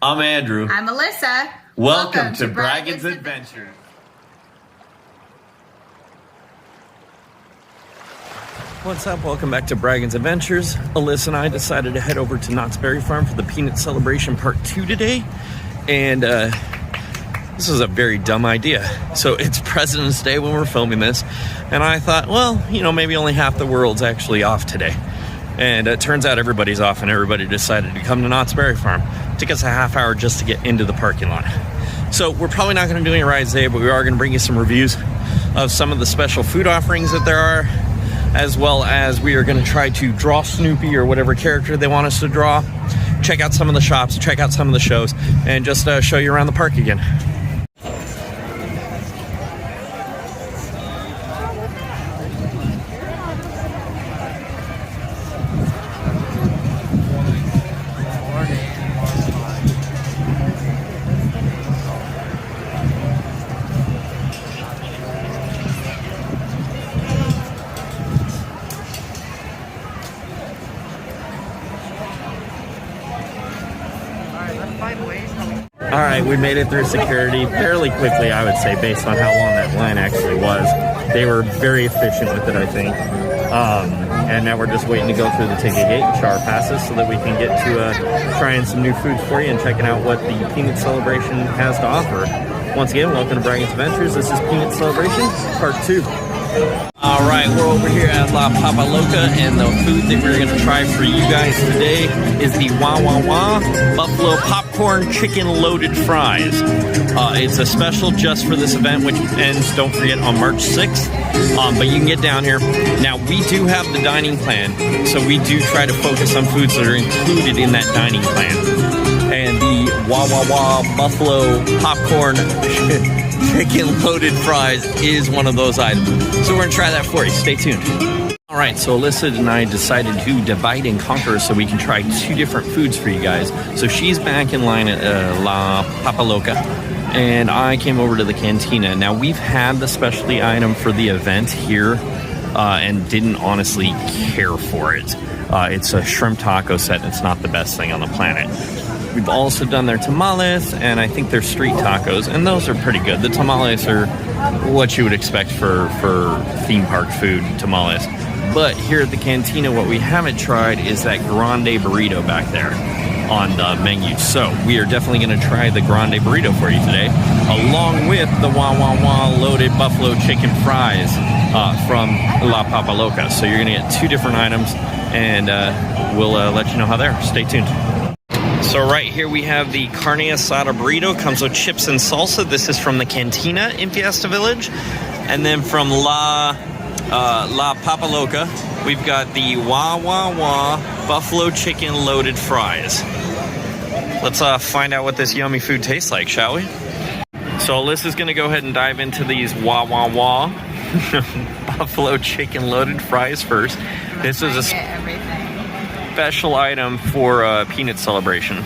I'm Andrew. I'm Melissa. Welcome to Braggins Adventures. What's up? Welcome back to Braggins Adventures. Alyssa and I decided to head over to Knott's Berry Farm for the Peanut Celebration Part 2 today. And this is a very dumb idea. So it's President's Day when we're filming this. And I thought, well, you know, maybe only half the world's actually off today. And it turns out everybody's off and everybody decided to come to Knott's Berry Farm. It took us a half hour just to get into the parking lot. So we're probably not going to do any rides today, but we are going to bring you some reviews of some of the special food offerings that there are, as well as we are going to try to draw Snoopy or whatever character they want us to draw, check out some of the shops, check out some of the shows, and just show you around the park again. All right, we made it through security fairly quickly, I would say, based on how long that line actually was. They were very efficient with it, I think. And now we're just waiting to go through the ticket gate and show our passes so that we can get to trying some new foods for you and checking out what the Peanut Celebration has to offer. Once again, welcome to Braggins Adventures. This is Peanut Celebration Part 2. All right, we're over here at La Papa Loca, and the food that we're going to try for you guys today is the Wah Wah Wah Buffalo Popcorn Chicken Loaded Fries. It's a special just for this event, which ends, don't forget, on March 6th. But you can get down here. Now, we do have the dining plan, so we do try to focus on foods that are included in that dining plan. And the Wah Wah Wah Buffalo Popcorn Chicken Loaded Fries is one of those items. So we're going to try that for you. Stay tuned. All right, so Alyssa and I decided to divide and conquer so we can try two different foods for you guys. So she's back in line at La Papa Loca, and I came over to the Cantina. Now, we've had the specialty item for the event here and didn't honestly care for it. It's a shrimp taco set, and it's not the best thing on the planet. We've also done their tamales, and I think their street tacos, and those are pretty good. The tamales are what you would expect for theme park food, tamales. But here at the Cantina, what we haven't tried is that Grande Burrito back there on the menu. So we are definitely going to try the Grande Burrito for you today, along with the Wah Wah Wah loaded buffalo chicken fries from La Papa Loca. So you're going to get two different items, and we'll let you know how they are. Stay tuned. So right here we have the Carne Asada burrito. Comes with chips and salsa. This is from the Cantina in Fiesta Village. And then from La Papa Loca, we've got the Wah Wah Wah Buffalo Chicken Loaded Fries. Let's find out what this yummy food tastes like, shall we? So Alyssa's going to go ahead and dive into these Wah Wah Wah Buffalo Chicken Loaded Fries first. This is a special item for Peanut Celebration.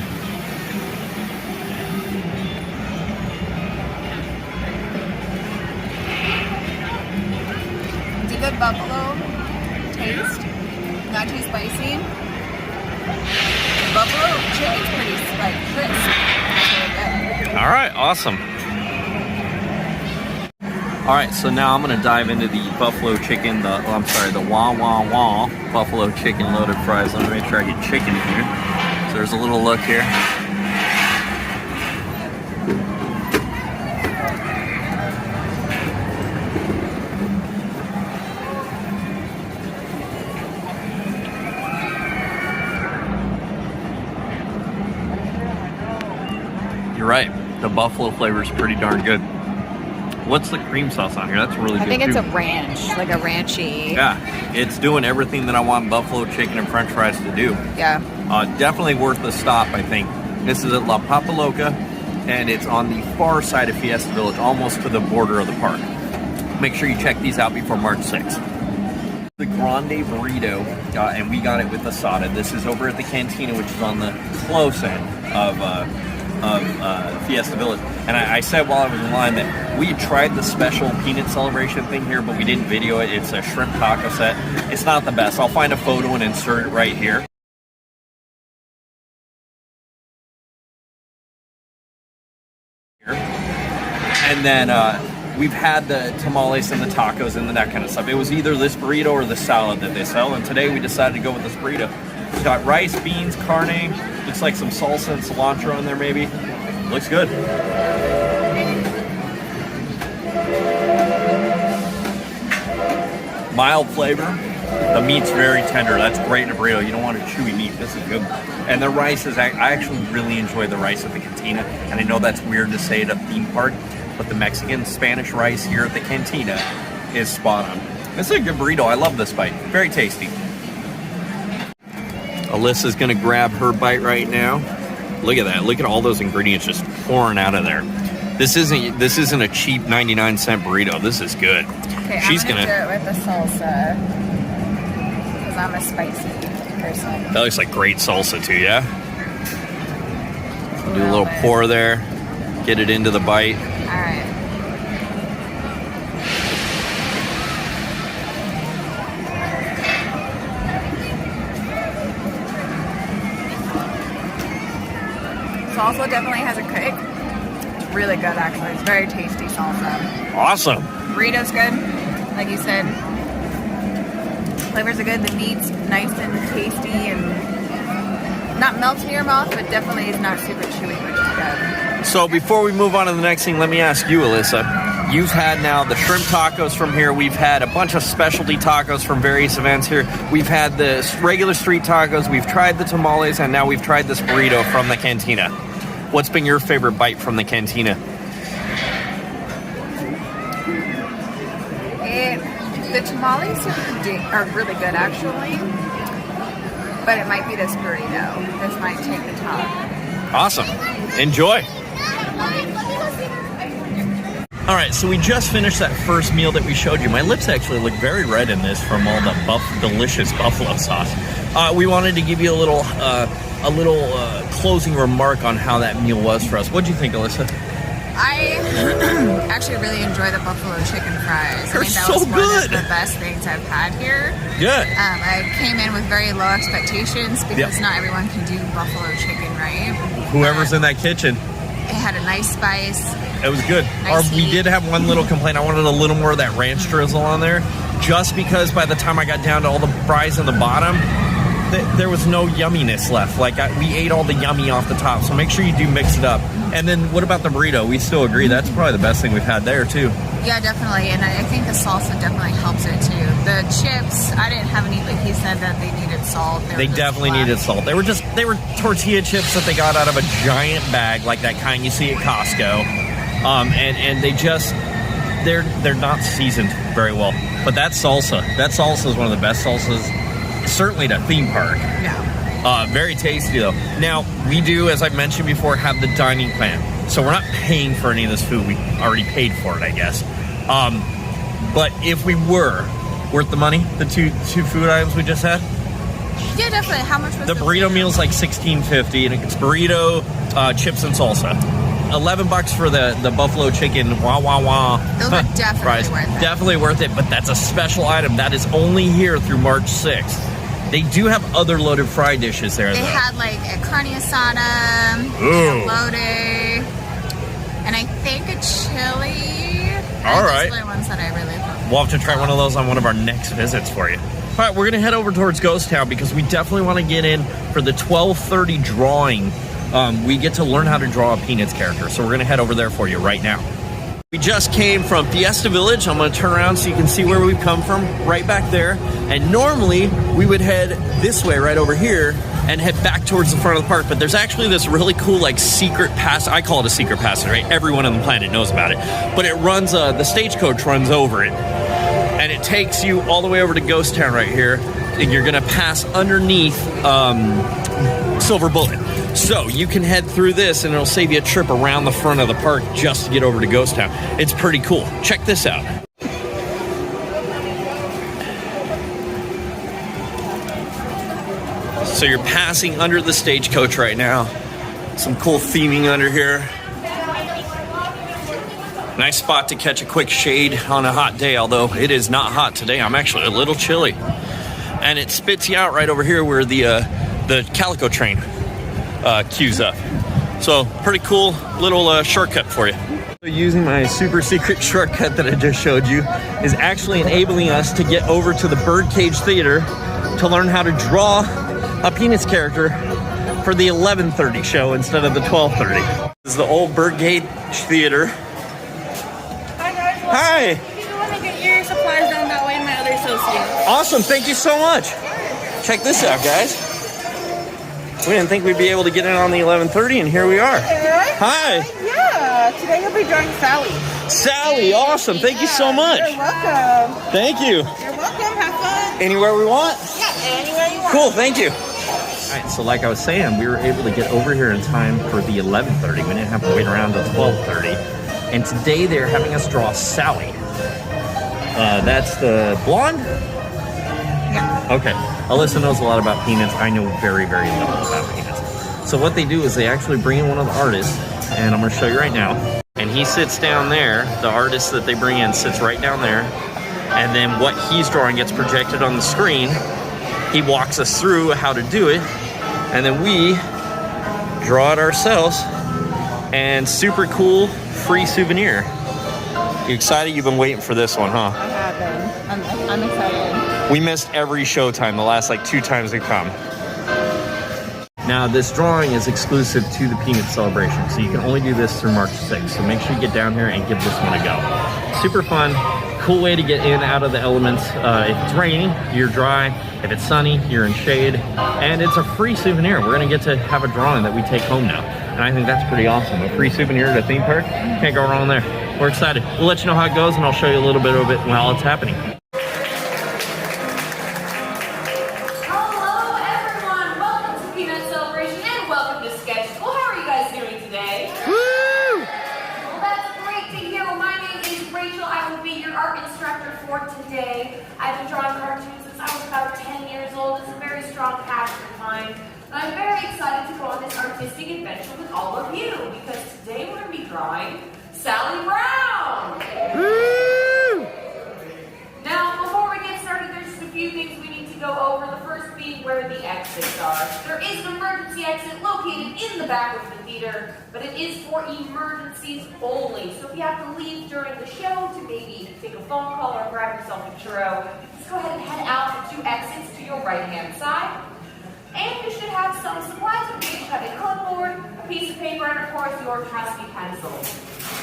It's a good buffalo taste, not too spicy. The buffalo chicken's pretty crisp. Really good. All right, awesome. All right, so now I'm gonna dive into the buffalo chicken, the Wah Wah Wah Buffalo Chicken Loaded Fries. Let me make sure I get chicken in here. So there's a little look here. You're right, the buffalo flavor is pretty darn good. What's the cream sauce on here? That's really good. I think it's too. a ranch, like a ranchy. Yeah, it's doing everything that I want buffalo chicken and french fries to do. Yeah. Definitely worth the stop, I think. This is at La Papa Loca, and it's on the far side of Fiesta Village, almost to the border of the park. Make sure you check these out before March 6th. The Grande Burrito, and we got it with Asada. This is over at the Cantina, which is on the close end of Fiesta Village. And I said while I was in line that we tried the special Peanut Celebration thing here, but we didn't video it. It's a shrimp taco set. It's not the best. I'll find a photo and insert it right here. And then we've had the tamales and the tacos and that kind of stuff. It was either this burrito or the salad that they sell, and today we decided to go with this burrito. It's got rice, beans, carne, looks like some salsa and cilantro in there maybe. Looks good. Mild flavor. The meat's very tender. That's great in a burrito. You don't want a chewy meat. This is good. And the rice is, I actually really enjoy the rice at the cantina. And I know that's weird to say at a theme park, but the Mexican Spanish rice here at the cantina is spot on. This is a good burrito. I love this bite. Very tasty. Alyssa's gonna grab her bite right now. Look at that. Look at all those ingredients just pouring out of there. This isn't a cheap 99-cent burrito. This is good. Okay, I'm gonna do it with the salsa because I'm a spicy person. That looks like great salsa too, yeah? Do a little pour there. Get it into the bite. All right. Salsa definitely has a kick. It's really good, actually. It's very tasty salsa. Awesome. Burrito's good, like you said. Flavors are good. The meat's nice and tasty and not melts in your mouth, but definitely is not super chewy, which is good. So before we move on to the next thing, let me ask you, Alyssa. You've had now the shrimp tacos from here. We've had a bunch of specialty tacos from various events here. We've had the regular street tacos. We've tried the tamales, and now we've tried this burrito from the cantina. What's been your favorite bite from the cantina? The tamales are really good, actually. But it might be this burrito. This might take the top. Awesome. Enjoy. All right, so we just finished that first meal that we showed you. My lips actually look very red in this from all the delicious buffalo sauce. We wanted to give you a little closing remark on how that meal was for us. What do you think, Alyssa? I actually really enjoy the buffalo chicken fries. They're I think that so was one good. of the best things I've had here. Good. I came in with very low expectations because not everyone can do buffalo chicken, right? Whoever's in that kitchen. It had a nice spice. It was good. Nice We heat. did have one little complaint. I wanted a little more of that ranch drizzle on there, just because by the time I got down to all the fries in the bottom, there was no yumminess left. Like we ate all the yummy off the top, so make sure you do mix it up. And then what about the burrito? We still agree that's probably the best thing we've had there too. Yeah, definitely. And I think the salsa definitely helps it too. The chips, I didn't have any, but he said that they needed salt. They definitely needed salt. They were tortilla chips that they got out of a giant bag, like that kind you see at Costco. And they're not seasoned very well. But that salsa is one of the best salsas, certainly at a theme park. Yeah. Very tasty though. Now, we do, as I've mentioned before, have the dining plan. So we're not paying for any of this food. We already paid for it, I guess. But if we were worth the money, the two food items we just had? Yeah, definitely. How much was the burrito meal's like $16.50, and it's burrito, chips, and salsa. $11 for the buffalo chicken, wah. Those are definitely fries. worth it. Definitely worth it, but that's a special item. That is only here through March 6th. They do have other loaded fry dishes there, They though. had like a Carne Asada, Ooh. loaded, and I think a chili. All right. Those are the ones that I really love. We'll have to try one of those on one of our next visits for you. All right, we're going to head over towards Ghost Town because we definitely want to get in for the 12:30 drawing. We get to learn how to draw a Peanuts character, so we're going to head over there for you right now. We just came from Fiesta Village. I'm going to turn around so you can see where we've come from, right back there. And normally, we would head this way, right over here, and head back towards the front of the park. But there's actually this really cool, like, secret pass. I call it a secret passage, right? Everyone on the planet knows about it. But it runs, the stagecoach runs over it. And it takes you all the way over to Ghost Town right here. And you're going to pass underneath Silver Bullet. So you can head through this and it'll save you a trip around the front of the park just to get over to Ghost Town. It's pretty cool. Check this out. So you're passing under the stagecoach right now. Some cool theming under here. Nice spot to catch a quick shade on a hot day, although it is not hot today. I'm actually a little chilly. And it spits you out right over here where the Calico train queues up. So pretty cool little shortcut for you. Using my super secret shortcut that I just showed you is actually enabling us to get over to the Birdcage Theater to learn how to draw a Peanuts character for the 11:30 show instead of the 12:30. This is the old Birdcage Theater. Hi guys. Well, Hi. if you want to get your supplies down that way, my other associate. Awesome. Thank you so much. Check this out, guys. We didn't think we'd be able to get in on the 11:30, and here we are. Hi. Yeah, today you'll be drawing Sally. Sally, awesome. Thank you so much. You're welcome. Thank you. You're welcome. Have fun. Anywhere we want? Yeah, anywhere you want. Cool, thank you. All right, so like I was saying, we were able to get over here in time for the 11:30. We didn't have to wait around till 12:30. And today they're having us draw Sally. That's the blonde? Yeah. Okay. Alyssa knows a lot about Peanuts. I know very, very little about Peanuts. So what they do is they actually bring in one of the artists, and I'm going to show you right now. And he sits down there. The artist that they bring in sits right down there. And then what he's drawing gets projected on the screen. He walks us through how to do it. And then we draw it ourselves. And super cool, free souvenir. You excited? You've been waiting for this one, huh? I have been. I'm excited. We missed every showtime, the last like 2 times we come. Now this drawing is exclusive to the Peanut Celebration, so you can only do this through March 6th. So make sure you get down here and give this one a go. Super fun, cool way to get in out of the elements. If it's raining, you're dry. If it's sunny, you're in shade. And it's a free souvenir. We're gonna get to have a drawing that we take home now. And I think that's pretty awesome. A free souvenir at a theme park, can't go wrong there. We're excited. We'll let you know how it goes, and I'll show you a little bit of it while it's happening. Hello everyone, welcome to Peanut Celebration and welcome to Sketch School. How are you guys doing today? Woo! Well, that's great to hear. Well, my name is Rachel. I will be your art instructor for today. I've been drawing cartoons since I was about 10 years old. It's a very strong passion of mine. And I'm very excited to go on this artistic adventure with all of you because today we're going to be drawing Sally Brown. Woo! Now, before we get started, there's just a few things we need to go over. The first being where the exits are. There is an emergency exit located in the back of the theater, but it is for emergencies only. So if you have to leave during the show to maybe take a phone call or grab yourself a churro, just go ahead and head out the 2 exits to your right-hand side. And you should have some supplies with you. You should have a clipboard, a piece of paper, and of course your trusty pencil.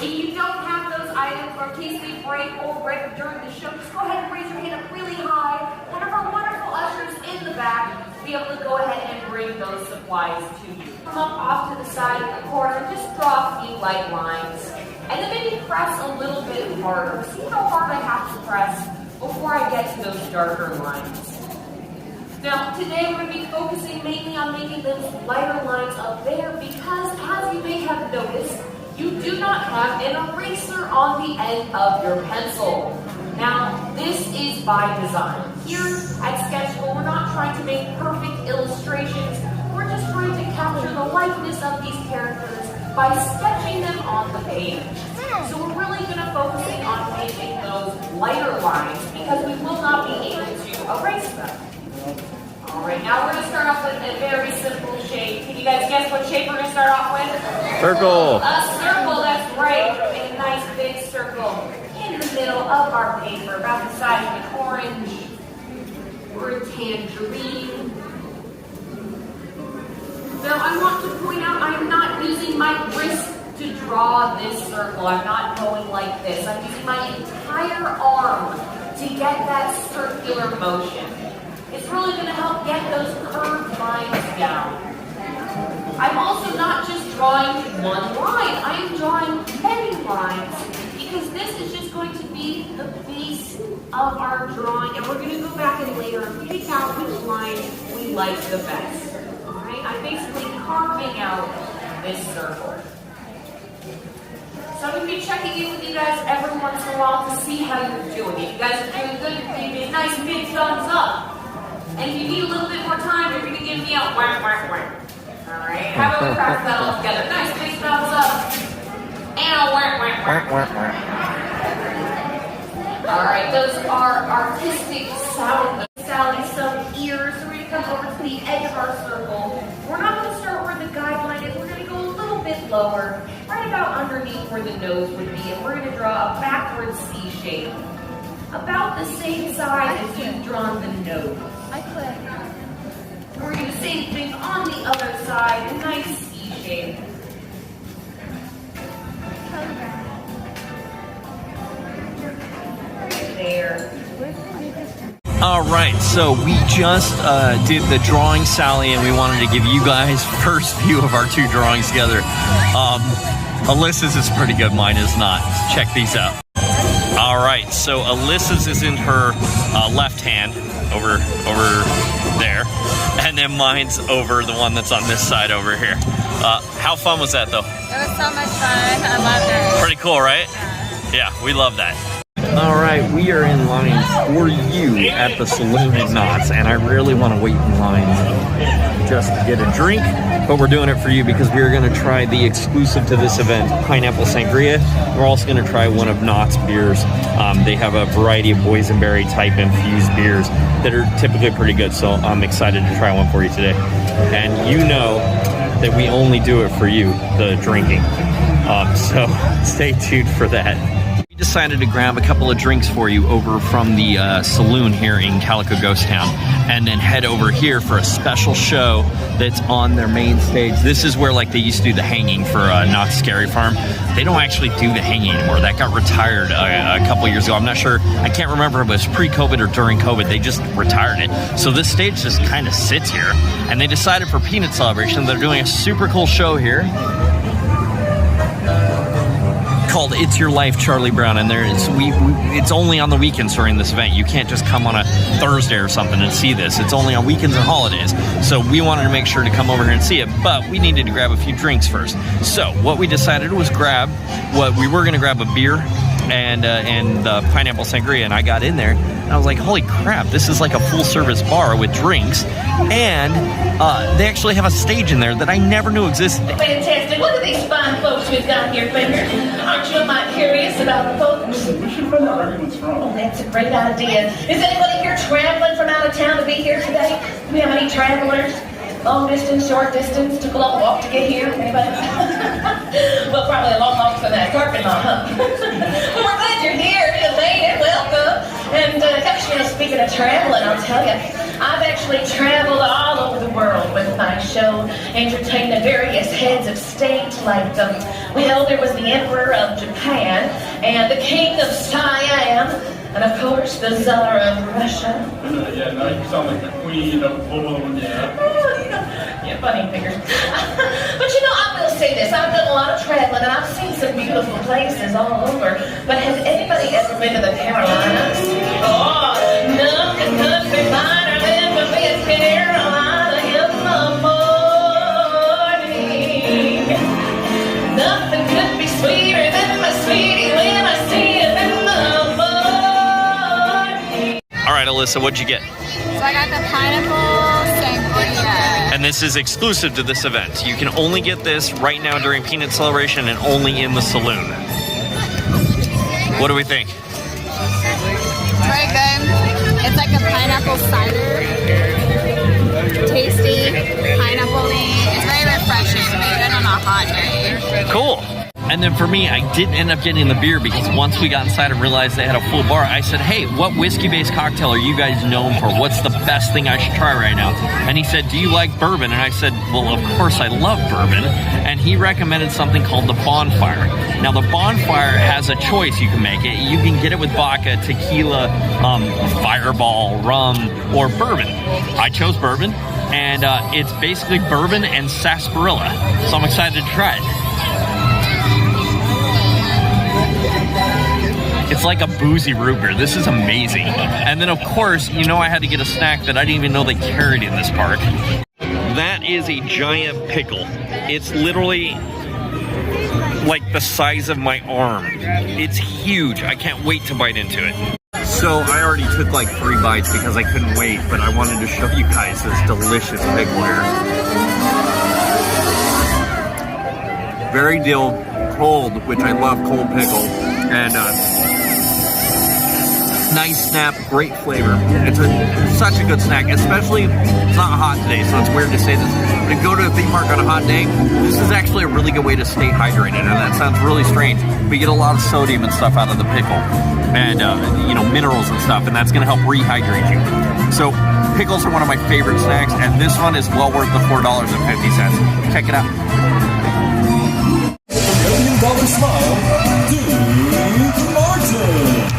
If you don't have those items, or in case they break or rip during the show, just go ahead and raise your hand up really high. One of our wonderful ushers in the back will be able to go ahead and bring those supplies to you. Come up off to the side in the corner, just draw a few light lines. And then maybe press a little bit harder. See how hard I have to press before I get to those darker lines. Now, today we're going to be focusing mainly on making those lighter lines up there because, as you may have noticed, you do not have an eraser on the end of your pencil. Now, this is by design. Here at Sketch School, we're not trying to make perfect illustrations. We're just trying to capture the likeness of these characters by sketching them on the page. So we're really going to focus on making those lighter lines because we will not be able to erase them. Alright, now we're going to start off with a very simple shape. Can you guys guess what shape we're going to start off with? Circle. A circle, that's right. Make a nice big circle in the middle of our paper, about the size of an orange or a tangerine. Now I want to point out I'm not using my wrist to draw this circle. I'm not going like this. I'm using my entire arm to get that circular motion. It's really going to help get those curved lines down. I'm also not just drawing one line. I am drawing many lines because this is just going to be the base of our drawing, and we're going to go back and later pick out which line we like the best. Alright, I'm basically carving out this circle. So I'm going to be checking in with you guys every once in a while to see how you're doing. If you guys are doing good, give me a nice big thumbs up. And if you need a little bit more time, you're going to give me a whack, whack, whack. Alright, how about we practice that all together? Nice big thumbs up. And a whack, whack, whack. Alright, those are artistic sound. Sally, some ears. So we're going to come over to the edge of our circle. We're not going to start where the guideline is. We're going to go a little bit lower. lower, right about underneath where the nose would be, and we're going to draw a backward C shape. About the same size as you've drawn the nose. We're going to do the same thing on the other side, a nice C shape. There. All right, so we just did the drawing, Sally, and we wanted to give you guys first view of our two drawings together. Alyssa's is pretty good, mine is not. Check these out. All right, so Alyssa's is in her left hand, over there, and then mine's over the one that's on this side over here. How fun was that, though? It was so much fun. I loved it. Pretty cool, right? Yeah, we love that. All right, we are in line for you at the saloon in Knott's, and I really want to wait in line just to get a drink, but we're doing it for you because we're going to try the exclusive to this event, pineapple sangria. We're also going to try one of Knott's beers. They have a variety of boysenberry type infused beers that are typically pretty good, so I'm excited to try one for you today. And you know that we only do it for you, the drinking. So stay tuned for that. Decided to grab a couple of drinks for you over from the saloon here in Calico Ghost Town, and then head over here for a special show that's on their main stage. This is where like they used to do the hanging for Knott's Scary Farm. They don't actually do the hanging anymore. That got retired a couple years ago. I'm not sure. I can't remember if it was pre-COVID or during COVID. They just retired it. So this stage just kind of sits here, and they decided for Peanut Celebration they're doing a super cool show here called It's Your Life, Charlie Brown, and it's only on the weekends during this event. You can't just come on a Thursday or something and see this. It's only on weekends and holidays. So we wanted to make sure to come over here and see it, but we needed to grab a few drinks first. So what we decided was we were going to grab a beer and the pineapple sangria, and I got in there and I was like, holy crap, this is like a full service bar with drinks, and they actually have a stage in there that I never knew existed. Fantastic. Look at these fine folks we've got here, Finger. Aren't you might curious about the folks? We should find out where everyone's from. Oh, that's a great idea. Is anybody here traveling from out of town to be here today? Do we have any travelers? Long distance, short distance, took a long walk to get here? Anybody? Well, probably a long walk for that parking lot, huh? Well, we're glad you're here. You made it. Welcome. And speaking of traveling, I'll tell you, I've actually traveled all over the world with my show, entertained the various heads of state, like there was the Emperor of Japan, and the King of Siam, and of course the Tsar of Russia. Yeah, now you sound like the Queen of Poland, yeah. Yeah, funny fingers. But I will say this, I've done a lot of traveling and I've seen some beautiful places all over, but has anybody ever been to the Carolinas? Oh, nothing could be finer than to be in Carolina in the morning. Nothing could be sweeter than my sweetie when I see it in the morning. All right, Alyssa, what'd you get? So I got the pineapple sangria. And this is exclusive to this event. You can only get this right now during Peanut Celebration and only in the saloon. What do we think? Very good. It's like a pineapple cider. Tasty, pineapple-y. It's very refreshing. Very good on a hot day. Cool. And then for me, I didn't end up getting the beer because once we got inside and realized they had a full bar, I said, hey, what whiskey-based cocktail are you guys known for? What's the best thing I should try right now? And he said, do you like bourbon? And I said, well, of course I love bourbon. And he recommended something called the Bonfire. Now, the Bonfire has a choice you can make. You can get it with vodka, tequila, fireball, rum, or bourbon. I chose bourbon, and it's basically bourbon and sarsaparilla. So I'm excited to try it. It's like a boozy root beer. This is amazing. And then, of course, I had to get a snack that I didn't even know they carried in this park. That is a giant pickle. It's literally like the size of my arm. It's huge. I can't wait to bite into it. So I already took like 3 bites because I couldn't wait, but I wanted to show you guys this delicious pickle here. Very cold, which I love cold pickle. And Nice snap, great flavor. It's such a good snack, especially, it's not hot today, so it's weird to say this, but if you go to a theme park on a hot day, this is actually a really good way to stay hydrated. And that sounds really strange, but you get a lot of sodium and stuff out of the pickle, and you know, minerals and stuff, and that's going to help rehydrate you. So pickles are one of my favorite snacks, and this one is well worth the $4.50. Check it out. $1 million smile, Duke Martin.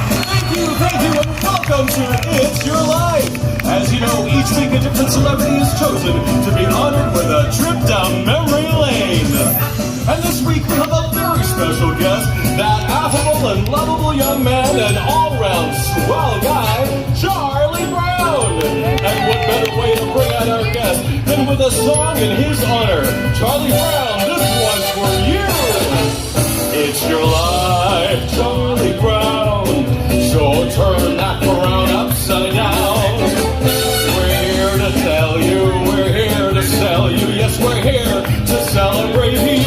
Thank you, and welcome to It's Your Life. As you know, each week a different celebrity is chosen to be honored with a trip down memory lane. And this week we have a very special guest, that affable and lovable young man and all-round swell guy, Charlie Brown. And what better way to bring out our guest than with a song in his honor. Charlie Brown, this one's for you. It's your life, Charlie Brown. So turn that around upside down. We're here to tell you, we're here to sell you. Yes, we're here to celebrate you.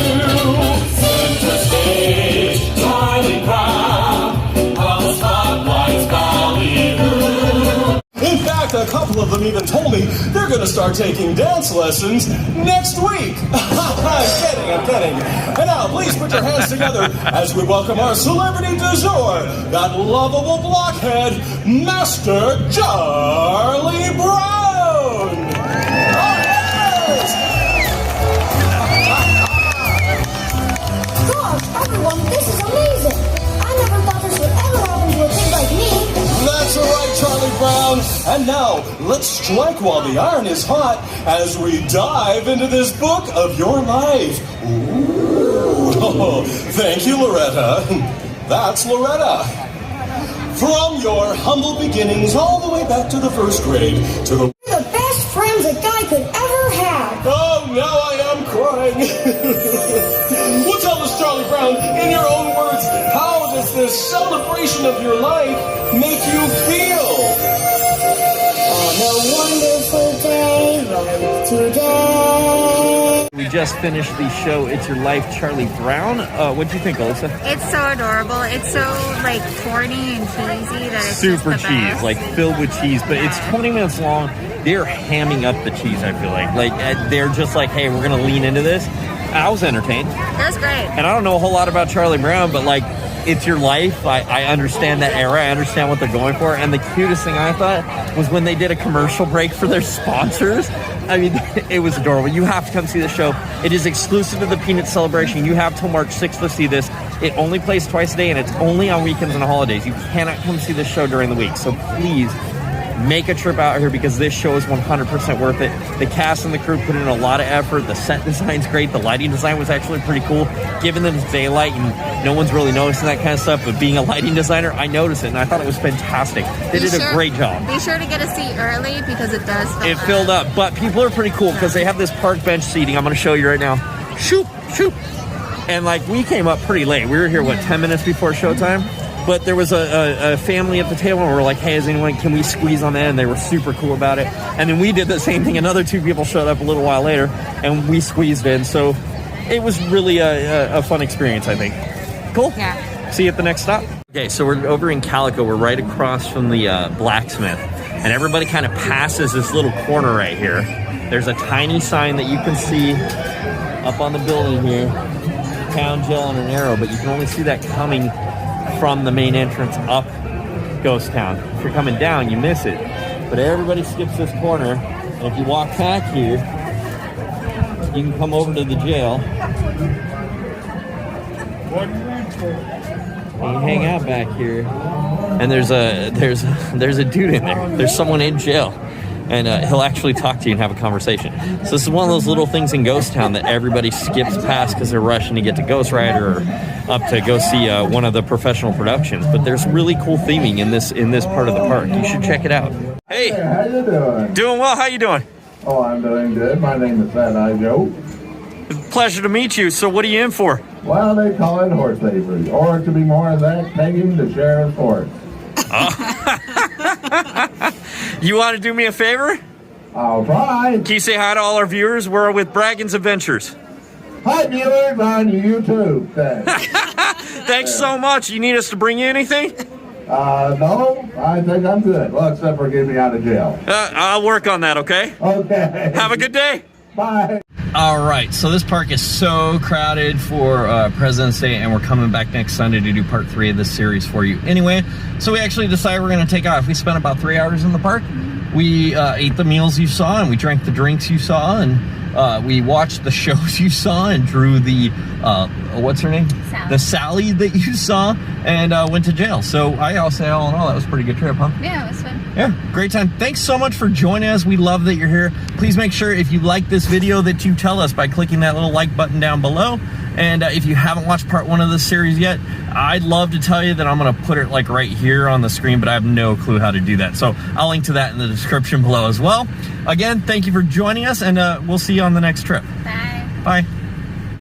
Center stage, Charlie Brown, while the spotlight's Hollywood. In fact, a couple of them even told me they're going to start taking dance lessons next week. I'm kidding. And now, please put your hands together as we welcome our celebrity du jour, that lovable blockhead, Master Charlie Brown. Gosh, everyone, this is amazing. I never thought this would ever happen to a kid like me. That's right, Charlie Brown. And now, let's strike while the iron is hot as we dive into this book of your life. Ooh. Oh, thank you, Loretta. That's Loretta. From your humble beginnings all the way back to the first grade to the... You're the best friends a guy could ever have. Oh, now I am crying. Well, tell us, Charlie Brown, in your own words, how does this celebration of your life make you feel? On a wonderful day like today. We just finished the show, It's Your Life, Charlie Brown. What'd you think, Alyssa? It's so adorable. It's so like corny and cheesy that it's Super just the cheese, best. like filled with cheese, but it's 20 minutes long. They're hamming up the cheese, I feel like they're just like, hey, we're gonna lean into this. I was entertained. It was great. And I don't know a whole lot about Charlie Brown, but like, It's Your Life. I understand that era. I understand what they're going for. And the cutest thing I thought was when they did a commercial break for their sponsors. I mean, it was adorable. You have to come see the show. It is exclusive to the Peanut Celebration. You have till March 6th to see this. It only plays twice a day, and it's only on weekends and holidays. You cannot come see this show during the week. So please, make a trip out here because this show is 100% worth it. The cast and the crew put in a lot of effort. The set design's great. The lighting design was actually pretty cool. Given that it's daylight and no one's really noticing that kind of stuff, but being a lighting designer, I noticed it and I thought it was fantastic. They did a great job. Be sure to get a seat early because it does fill It filled up, but people are pretty cool because they have this park bench seating. I'm going to show you right now. Shoop. And like, we came up pretty late. We were here, 10 minutes before showtime? But there was a family at the table and we were like, hey, can we squeeze on that? And they were super cool about it. And then we did the same thing. Another two people showed up a little while later and we squeezed in. So it was really a fun experience, I think. Cool. Yeah. See you at the next stop. Okay, so we're over in Calico. We're right across from the blacksmith. And everybody kind of passes this little corner right here. There's a tiny sign that you can see up on the building here. Town Jail and an arrow, but you can only see that coming from the main entrance up Ghost Town. If you're coming down, you miss it. But everybody skips this corner. And if you walk back here, you can come over to the jail. And you hang out back here. And there's a dude in there. There's someone in jail. And he'll actually talk to you and have a conversation. So this is one of those little things in Ghost Town that everybody skips past because they're rushing to get to Ghost Rider or up to go see one of the professional productions. But there's really cool theming in this part of the park. You should check it out. Hey, how you doing? Doing well. How you doing? Oh, I'm doing good. My name is Fat Eye Joe. Pleasure to meet you. So what are you in for? Well, they call it horse slavery, or to be more exact, pegging the sheriff's horse. You want to do me a favor? I'll try. Can you say hi to all our viewers? We're with Braggin's Adventures. Hi, viewers on YouTube. Thanks. Thanks so much. You need us to bring you anything? No, I think I'm good. Well, except for getting me out of jail. I'll work on that, okay? Okay. Have a good day. Bye. All right, so this park is so crowded for President's Day, and we're coming back next Sunday to do part 3 of this series for you. Anyway, so we actually decided we're going to take off. We spent about 3 hours in the park. We ate the meals you saw, and we drank the drinks you saw, and we watched the shows you saw, and drew the, what's her name? Sally. The Sally that you saw, and went to jail. So I'll say all in all, that was a pretty good trip, huh? Yeah, it was fun. Yeah, great time. Thanks so much for joining us. We love that you're here. Please make sure if you like this video that you tell us by clicking that little like button down below. And if you haven't watched part 1 of this series yet, I'd love to tell you that I'm going to put it like right here on the screen, but I have no clue how to do that. So I'll link to that in the description below as well. Again, thank you for joining us, and we'll see you on the next trip. Bye. Bye.